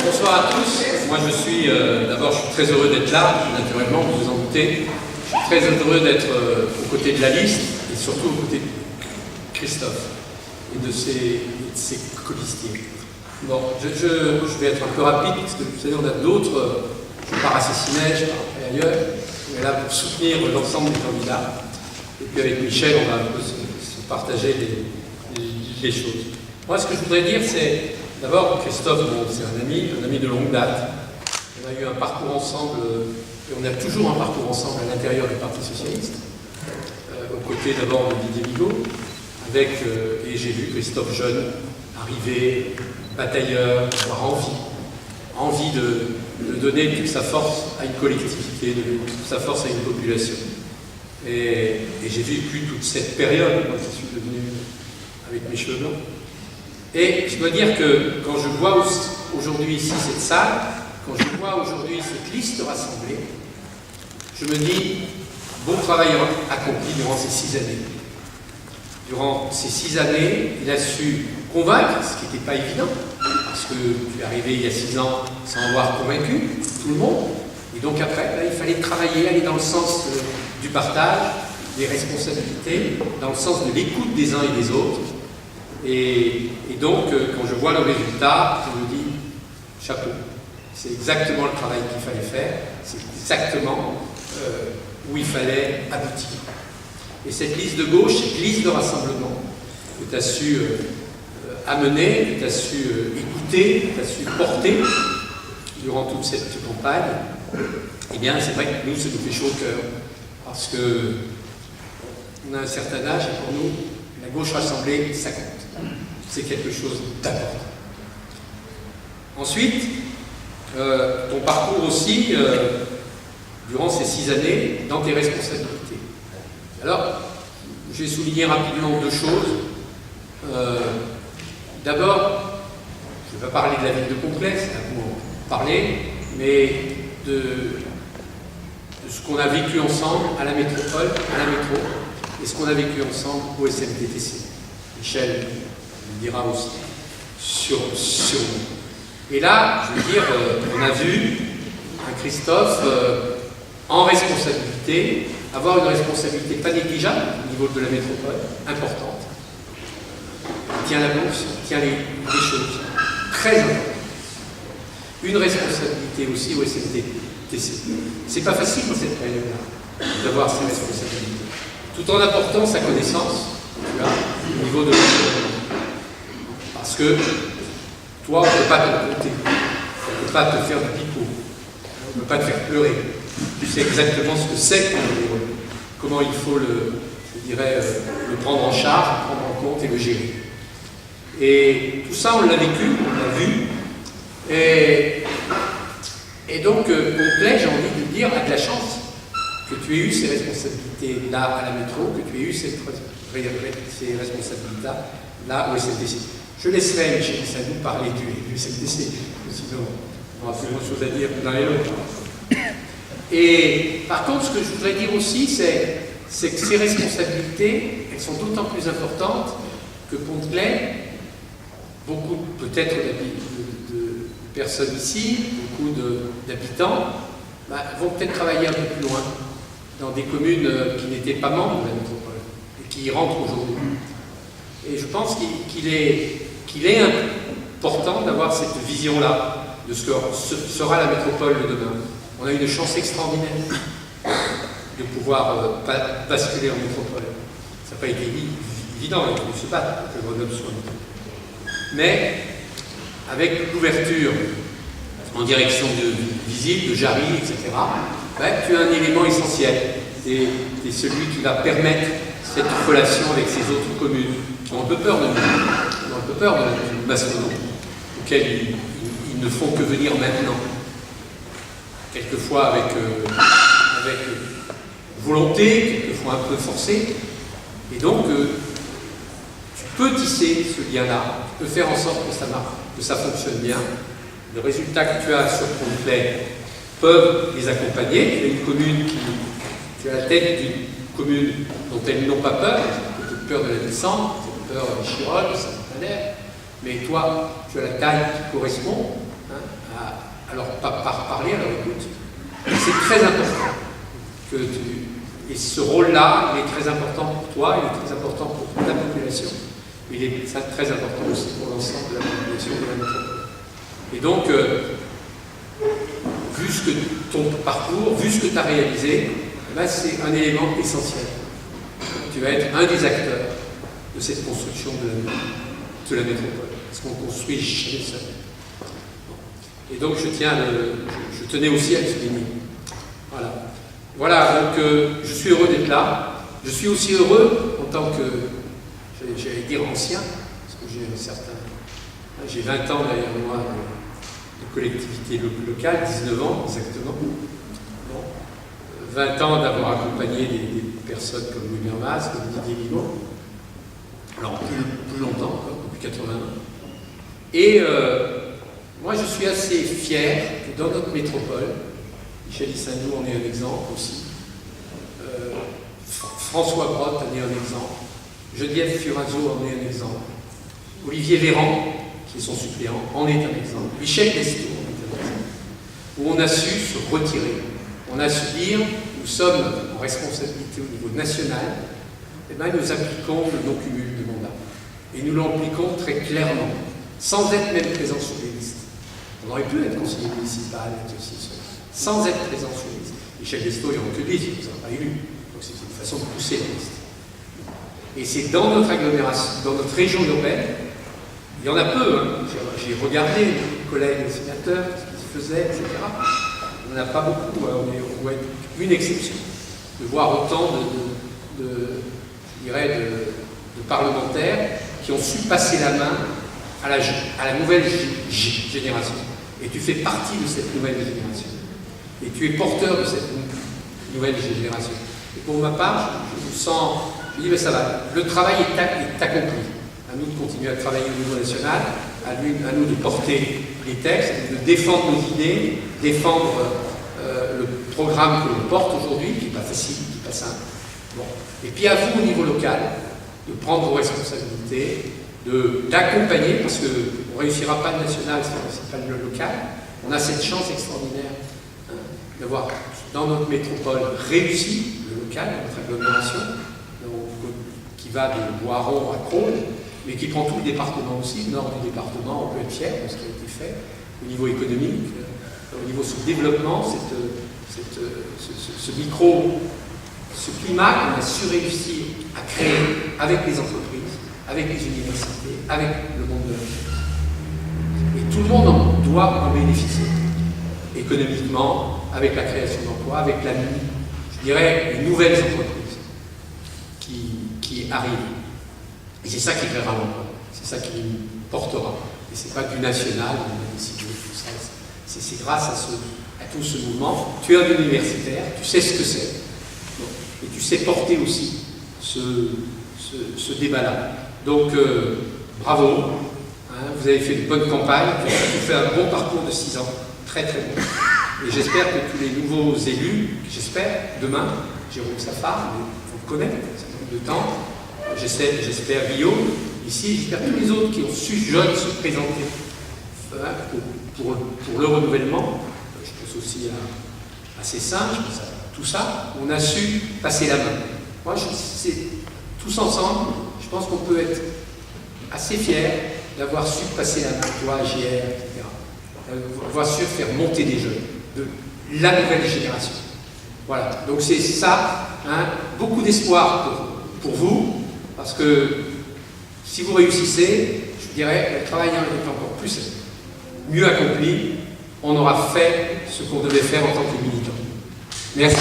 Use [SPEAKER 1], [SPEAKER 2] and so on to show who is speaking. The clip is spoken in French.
[SPEAKER 1] Bonsoir à tous. Moi d'abord je suis très heureux d'être là, naturellement, vous vous en doutez. Je suis très heureux d'être aux côtés de la liste et surtout aux côtés de Christophe et de ses colistiers. Bon, je vais être un peu rapide parce que vous savez, on a d'autres, je pars à Cessinet, je pars après ailleurs, on est là pour soutenir l'ensemble des candidats. Et puis avec Michel, on va un peu se partager les choses. Moi, ce que je voudrais dire, c'est d'abord, Christophe, bon, c'est un ami de longue date. On a eu un parcours ensemble, et on a toujours un parcours ensemble à l'intérieur du Parti Socialiste, aux côtés d'abord de Didier Migaud, et j'ai vu Christophe jeune arriver, batailleur, avoir envie de donner toute sa force à une collectivité, de donner toute sa force à une population. Et j'ai vécu toute cette période, moi je suis devenu avec mes cheveux blancs. Et je dois dire que quand je vois aujourd'hui ici cette salle, quand je vois aujourd'hui cette liste rassemblée, je me dis, bon travail accompli durant ces 6 années. Durant ces 6 années, il a su convaincre, ce qui n'était pas évident, parce que tu es arrivé il y a 6 ans sans avoir convaincu tout le monde. Et donc après, il fallait travailler, aller dans le sens du partage, des responsabilités, dans le sens de l'écoute des uns et des autres. Et donc, quand je vois le résultat, je me dis, chapeau, c'est exactement le travail qu'il fallait faire, c'est exactement où il fallait aboutir. Et cette liste de gauche, cette liste de rassemblement que tu as su amener, que tu as su écouter, que tu as su porter durant toute cette campagne, eh bien, c'est vrai que nous, ça nous fait chaud au cœur, parce qu'on a un certain âge et pour nous, la gauche rassemblée, ça compte. C'est quelque chose d'important. Ensuite, ton parcours aussi, durant ces 6 années, dans tes responsabilités. Alors, je vais souligner rapidement 2 choses. D'abord, je ne vais pas parler de la ville de Contelet, c'est là pour parler, mais de ce qu'on a vécu ensemble à la métropole, à la métro, et ce qu'on a vécu ensemble au SMPTC. Michel le dira aussi sur nous. Et là, je veux dire, on a vu un Christophe en responsabilité, avoir une responsabilité pas négligeable au niveau de la métropole, importante. Il tient la bourse, il tient les choses très importantes. Une responsabilité aussi au SMPTC. C'est pas facile dans cette période-là d'avoir ces responsabilités. Tout en apportant sa connaissance, tu vois, au niveau de l'environnement. Parce que toi, on ne peut pas te compter, on ne peut pas te faire du pipeau, on ne peut pas te faire pleurer. Tu sais exactement ce que c'est, comment il faut le prendre en charge, le prendre en compte et le gérer. Et tout ça, on l'a vécu, on l'a vu. Et donc, Contelet, j'ai envie de dire, a de la chance que tu aies eu ces responsabilités-là à la métro, que tu aies eu ces responsabilités-là au SMPTC. Je laisserai Michel Sadou parler du SMPTC, sinon on aura plus grand-chose à dire l'un et l'autre. Et par contre, ce que je voudrais dire aussi, c'est que ces responsabilités, elles sont d'autant plus importantes que Contelet, beaucoup peut-être de personnes ici, beaucoup d'habitants, vont peut-être travailler un peu plus loin, dans des communes qui n'étaient pas membres de la métropole, et qui y rentrent aujourd'hui. Et je pense qu'il est important d'avoir cette vision-là, de ce que sera la métropole de demain. On a une chance extraordinaire de pouvoir basculer en métropole. Ça n'a pas été évident, il faut se battre pour que Grenoble soit métropole. Mais avec l'ouverture en direction de Visible, de Jarry, etc., tu as un élément essentiel. C'est celui qui va permettre cette relation avec ces autres communes qui ont un peu peur de nous, qui ont un peu peur de mastodonte, auxquels ils ne font que venir maintenant. Quelquefois avec volonté, quelquefois un peu forcé. Et donc, tu peux tisser ce lien-là, tu peux faire en sorte que ça marche, que ça fonctionne bien. Le résultat que tu as sur Contelet peuvent les accompagner. Tu as une commune tu as la tête d'une commune dont elles n'ont pas peur, elles ont peur de la descente, elles ont peur des Chirolles, de Saint-Panère, mais toi, tu as la taille qui correspond alors pas par parler, alors écoute, c'est très important que et ce rôle-là, il est très important pour toi, il est très important pour ta population, mais il est très important aussi pour l'ensemble de la population de la métropole. Et donc, vu ce que ton parcours, vu ce que tu as réalisé, là c'est un élément essentiel. Tu vas être un des acteurs de cette construction de la métropole, parce qu'on construit jamais seul. Et donc je tenais aussi à le souligner. Voilà. Voilà, donc je suis heureux d'être là. Je suis aussi heureux en tant que, j'allais dire ancien, parce que j'ai 20 ans derrière moi de collectivité locale, 19 ans exactement. Bon. 20 ans d'avoir accompagné des personnes comme Louis Mermaz, comme Didier Vivant. Alors plus longtemps, depuis 80 ans. Et moi je suis assez fier que dans notre métropole, Michel Issindou en est un exemple aussi, François Brotte en est un exemple, Geneviève Furazo en est un exemple, Olivier Véran, qui est son suppléant, en est un exemple, Michel Destot en est un exemple, où on a su se retirer, on a su dire, nous sommes en responsabilité au niveau national, et bien nous appliquons le non-cumul de mandat. Et nous l'appliquons très clairement, sans être même présent sur les listes. On aurait pu être conseiller municipal, être aussi sans être présent sur les listes. Michel Destot, il n'y en a que 10, il ne vous a pas élu. Donc c'est une façon de pousser la liste. Et c'est dans notre agglomération, dans notre région urbaine, il y en a peu, hein. J'ai regardé les collègues sénateurs, ce qu'ils faisaient, etc. On n'en a pas beaucoup, hein. On doit être une exception, de voir autant de parlementaires qui ont su passer la main à la nouvelle génération. Et tu fais partie de cette nouvelle génération. Et tu es porteur de cette nouvelle génération. Et pour ma part, je me sens, je dis, mais ça va, le travail est accompli. À nous de continuer à travailler au niveau national, à nous de porter les textes, de défendre nos idées, défendre le programme que l'on porte aujourd'hui, qui n'est pas facile, qui n'est pas simple. Bon. Et puis à vous, au niveau local, de prendre vos responsabilités, d'accompagner, parce qu'on ne réussira pas le national si on ne fait pas le local. On a cette chance extraordinaire d'avoir dans notre métropole réussi le local, notre agglomération, qui va de Boiron à Crolles, mais qui prend tout le département aussi, le nord du département. On peut être fier de ce qui a été fait au niveau économique, au niveau du développement, ce climat qu'on a su réussir à créer avec les entreprises, avec les universités, avec le monde de l'entreprise. Et tout le monde doit en bénéficier, économiquement, avec la création d'emplois, avec je dirais, les nouvelles entreprises qui arrivent. Et c'est ça qui créera l'emploi, c'est ça qui portera. Et c'est pas du national, tout ça. C'est grâce à tout ce mouvement. Tu es un universitaire, tu sais ce que c'est. Et tu sais porter aussi ce débat-là. Donc, bravo, hein, vous avez fait une bonne campagne, vous avez fait un bon parcours de 6 ans, très très bon. Et j'espère que tous les nouveaux élus, demain, Jérôme Safar, on le connaît, ça fait de temps, j'espère Guillaume, ici, j'espère tous les autres qui ont su jeunes se présenter pour le renouvellement. Je pense aussi à Cessin, je pense à tout ça, on a su passer la main. Moi, tous ensemble, je pense qu'on peut être assez fiers d'avoir su passer la main, toi, JR, etc. D'avoir su faire monter des jeunes, de la nouvelle génération. Voilà, donc c'est ça, hein, beaucoup d'espoir pour vous, parce que si vous réussissez, je dirais, le travail est encore mieux accompli, on aura fait ce qu'on devait faire en tant que militants. Merci.